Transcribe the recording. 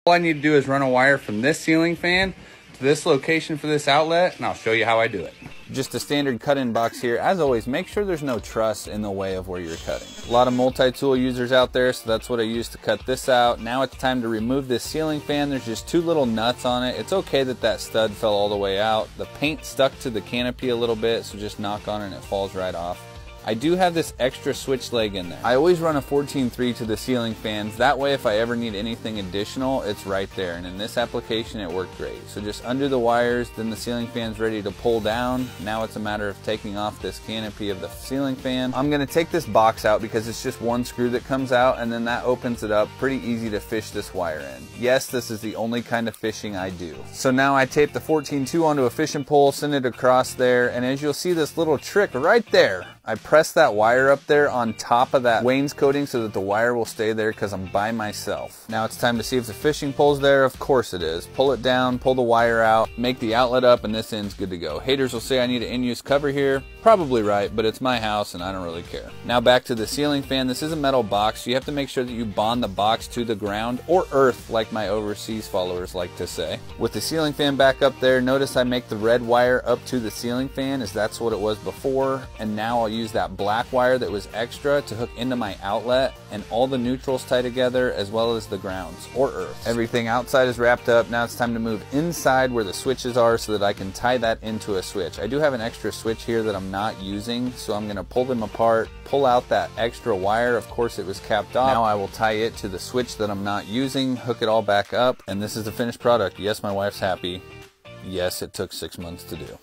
All I need to do is run a wire from this ceiling fan to this location for this outlet, and I'll show you how I do it. Just a standard cut-in box here. As always, make sure there's no truss in the way of where you're cutting. A lot of multi-tool users out there, so that's what I use to cut this out. Now it's time to remove this ceiling fan. There's just two little nuts on it. It's okay that that stud fell all the way out. The paint stuck to the canopy a little bit, so just knock on it and it falls right off. I do have this extra switch leg in there. I always run a 14-3 to the ceiling fans. That way if I ever need anything additional, it's right there. And in this application, it worked great. So just undo the wires, then the ceiling fan's ready to pull down. Now it's a matter of taking off this canopy of the ceiling fan. I'm gonna take this box out because it's just one screw that comes out, and then that opens it up. Pretty easy to fish this wire in. Yes, this is the only kind of fishing I do. So now I tape the 14-2 onto a fishing pole, send it across there, and as you'll see this little trick right there, I press that wire up there on top of that wainscoting so that the wire will stay there because I'm by myself. Now it's time to see if the fishing pole's there. Of course it is. Pull it down, pull the wire out, make the outlet up, and this end's good to go. Haters will say I need an in-use cover here. Probably right, but it's my house and I don't really care. Now back to the ceiling fan. This is a metal box, so you have to make sure that you bond the box to the ground or earth, like my overseas followers like to say. With the ceiling fan back up there, notice I make the red wire up to the ceiling fan, as that's what it was before, and now I'll use that black wire that was extra to hook into my outlet, and all the neutrals tie together as well as the grounds or earth. Everything outside is wrapped up. Now it's time to move inside where the switches are so that I can tie that into a switch. I do have an extra switch here that I'm not using, so I'm going to pull them apart, pull out that extra wire. Of course it was capped off. Now I will tie it to the switch that I'm not using, hook it all back up, and this is the finished product. Yes, my wife's happy. Yes, it took 6 months to do.